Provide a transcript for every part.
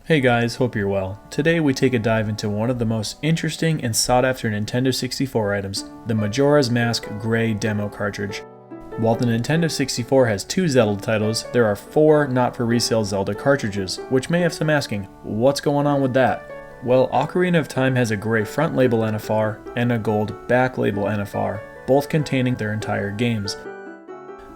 Hey guys, hope you're well. Today we take a dive into one of the most interesting and sought after Nintendo 64 items, the Majora's Mask Gray demo cartridge. While the Nintendo 64 has 2 Zelda titles, there are 4 Not For Resale Zelda cartridges, which may have some asking, what's going on with that? Well, Ocarina of Time has a gray front label NFR and a gold back label NFR, both containing their entire games.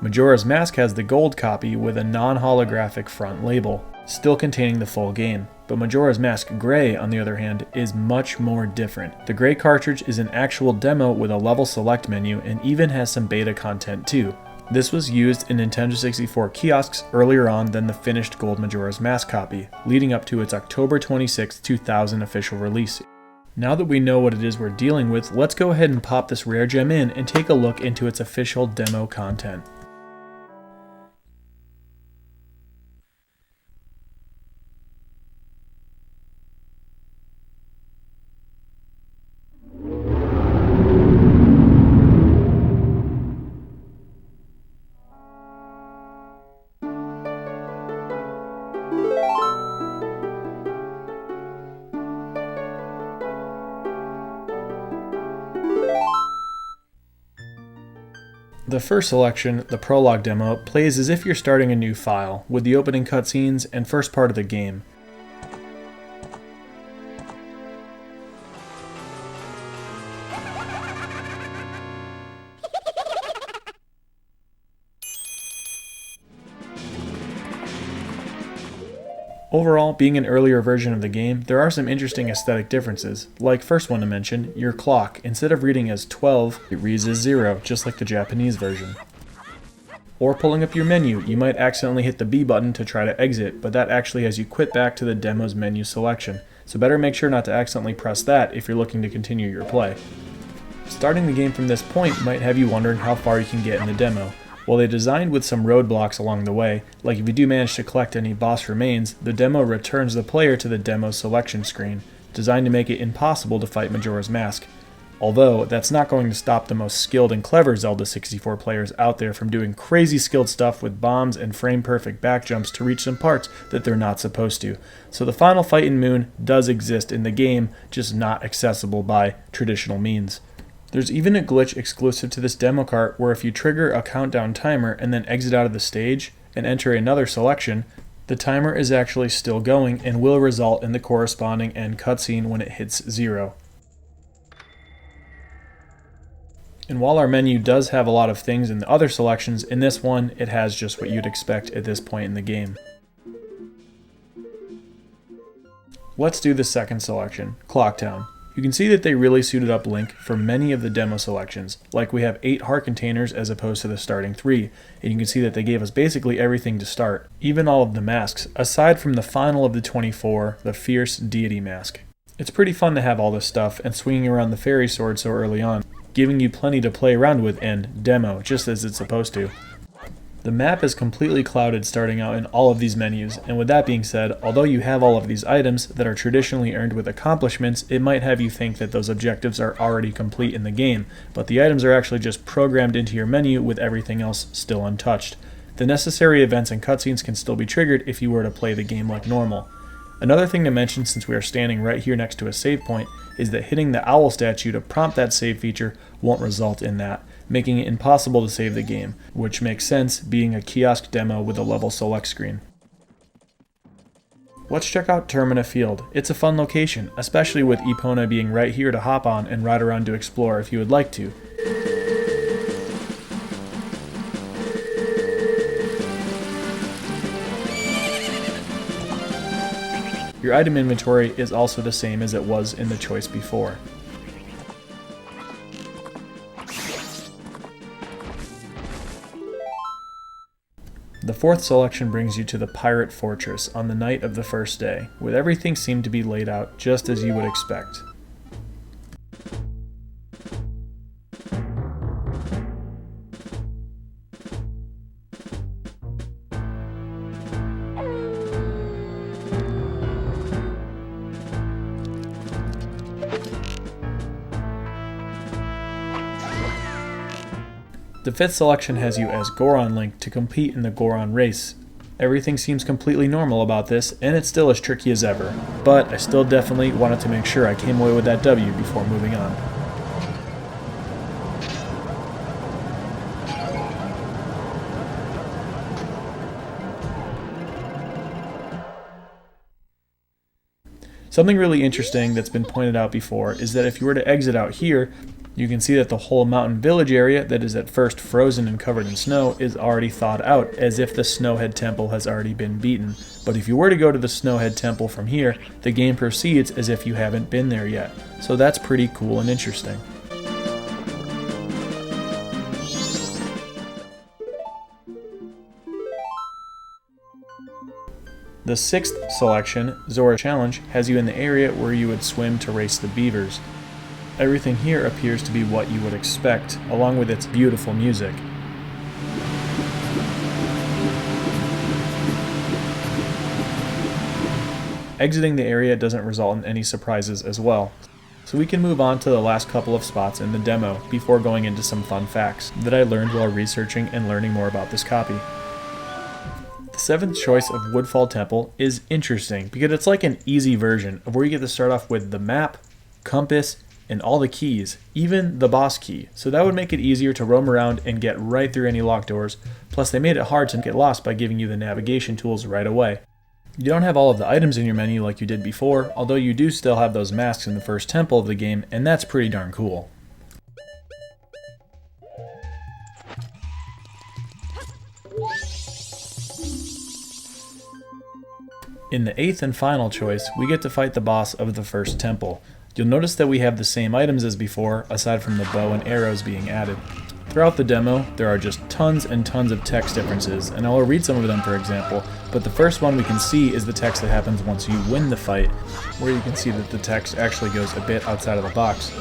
Majora's Mask has the gold copy with a non-holographic front label, still containing the full game, but Majora's Mask Gray, on the other hand, is much more different. The Gray cartridge is an actual demo with a level select menu and even has some beta content too. This was used in Nintendo 64 kiosks earlier on than the finished gold Majora's Mask copy, leading up to its October 26, 2000 official release. Now that we know what it is we're dealing with, let's go ahead and pop this rare gem in and take a look into its official demo content. The first selection, the Prologue Demo, plays as if you're starting a new file, with the opening cutscenes and first part of the game. Overall, being an earlier version of the game, there are some interesting aesthetic differences. Like, first one to mention, your clock, instead of reading as 12, it reads as 0, just like the Japanese version. Or pulling up your menu, you might accidentally hit the B button to try to exit, but that actually has you quit back to the demo's menu selection, so better make sure not to accidentally press that if you're looking to continue your play. Starting the game from this point might have you wondering how far you can get in the demo. While they designed with some roadblocks along the way, like if you do manage to collect any boss remains, the demo returns the player to the demo selection screen, designed to make it impossible to fight Majora's Mask. Although, that's not going to stop the most skilled and clever Zelda 64 players out there from doing crazy skilled stuff with bombs and frame-perfect backjumps to reach some parts that they're not supposed to. So the final fight in Moon does exist in the game, just not accessible by traditional means. There's even a glitch exclusive to this demo cart where if you trigger a countdown timer and then exit out of the stage and enter another selection, the timer is actually still going and will result in the corresponding end cutscene when it hits 0. And while our menu does have a lot of things in the other selections, in this one it has just what you'd expect at this point in the game. Let's do the second selection, Clocktown. You can see that they really suited up Link for many of the demo selections, like we have 8 heart containers as opposed to the starting 3, and you can see that they gave us basically everything to start, even all of the masks, aside from the final of the 24, the Fierce Deity Mask. It's pretty fun to have all this stuff and swinging around the fairy sword so early on, giving you plenty to play around with and demo, just as it's supposed to. The map is completely clouded starting out in all of these menus, and with that being said, although you have all of these items that are traditionally earned with accomplishments, it might have you think that those objectives are already complete in the game, but the items are actually just programmed into your menu with everything else still untouched. The necessary events and cutscenes can still be triggered if you were to play the game like normal. Another thing to mention, since we are standing right here next to a save point, is that hitting the owl statue to prompt that save feature won't result in that, making it impossible to save the game, which makes sense being a kiosk demo with a level select screen. Let's check out Termina Field. It's a fun location, especially with Epona being right here to hop on and ride around to explore if you would like to. Your item inventory is also the same as it was in the choice before. The fourth selection brings you to the Pirate Fortress on the night of the first day, with everything seemed to be laid out just as you would expect. The fifth selection has you as Goron Link to compete in the Goron race, Everything seems completely normal about this, and it's still as tricky as ever, but I still definitely wanted to make sure I came away with that W before moving on. Something really interesting that's been pointed out before is that if you were to exit out here, you can see that the whole mountain village area that is at first frozen and covered in snow is already thawed out, as if the Snowhead Temple has already been beaten. But if you were to go to the Snowhead Temple from here, the game proceeds as if you haven't been there yet. So that's pretty cool and interesting. The sixth selection, Zora Challenge, has you in the area where you would swim to race the beavers. Everything here appears to be what you would expect, along with its beautiful music. Exiting the area doesn't result in any surprises as well. So we can move on to the last couple of spots in the demo before going into some fun facts that I learned while researching and learning more about this copy. The seventh choice of Woodfall Temple is interesting because it's like an easy version of where you get to start off with the map, compass, and all the keys, even the boss key. So that would make it easier to roam around and get right through any locked doors. Plus they made it hard to get lost by giving you the navigation tools right away. You don't have all of the items in your menu like you did before, although you do still have those masks in the first temple of the game, and that's pretty darn cool. In the eighth and final choice, we get to fight the boss of the first temple. You'll notice that we have the same items as before, aside from the bow and arrows being added. Throughout the demo, there are just tons and tons of text differences, and I'll read some of them for example, but the first one we can see is the text that happens once you win the fight, where you can see that the text actually goes a bit outside of the box.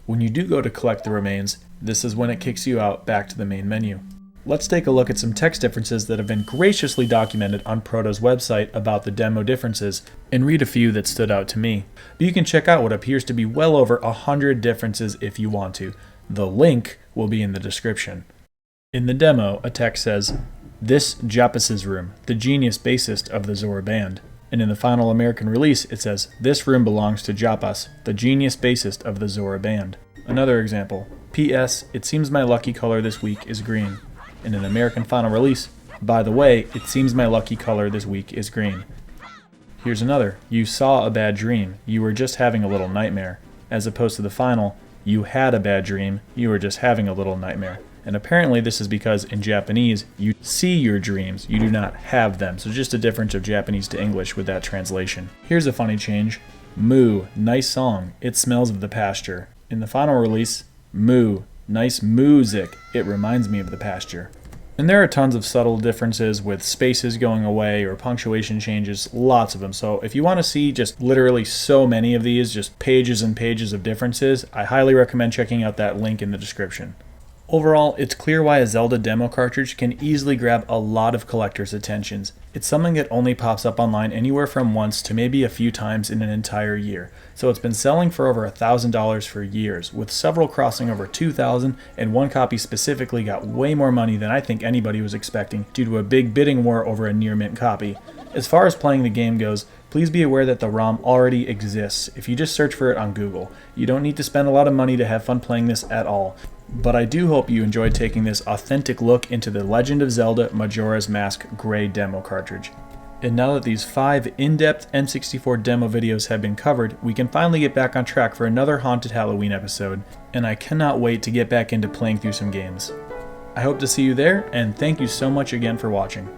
When you do go to collect the remains, this is when it kicks you out back to the main menu. Let's take a look at some text differences that have been graciously documented on Proto's website about the demo differences, and read a few that stood out to me. But you can check out what appears to be well over 100 differences if you want to. The link will be in the description. In the demo, a text says, "This Japas's room, the genius bassist of the Zora band." And in the final American release, it says, "This room belongs to Japas, the genius bassist of the Zora band." Another example, "P.S. It seems my lucky color this week is green." In an American final release, "By the way, it seems my lucky color this week is green." Here's another, "You saw a bad dream, you were just having a little nightmare." As opposed to the final, "You had a bad dream, you were just having a little nightmare." And apparently this is because in Japanese, you see your dreams, you do not have them. So just a difference of Japanese to English with that translation. Here's a funny change. "Moo, nice song, it smells of the pasture." In the final release, "Moo, nice music, it reminds me of the pasture." And there are tons of subtle differences with spaces going away or punctuation changes, lots of them. So if you want to see just literally so many of these, just pages and pages of differences, I highly recommend checking out that link in the description. Overall, it's clear why a Zelda demo cartridge can easily grab a lot of collectors' attentions. It's something that only pops up online anywhere from once to maybe a few times in an entire year. So it's been selling for over $1,000 for years, with several crossing over $2,000, and one copy specifically got way more money than I think anybody was expecting due to a big bidding war over a near mint copy. As far as playing the game goes, please be aware that the ROM already exists if you just search for it on Google. You don't need to spend a lot of money to have fun playing this at all. But I do hope you enjoyed taking this authentic look into the Legend of Zelda Majora's Mask Gray demo cartridge. And now that these 5 in-depth N64 demo videos have been covered, we can finally get back on track for another Haunted Halloween episode, and I cannot wait to get back into playing through some games. I hope to see you there, and thank you so much again for watching.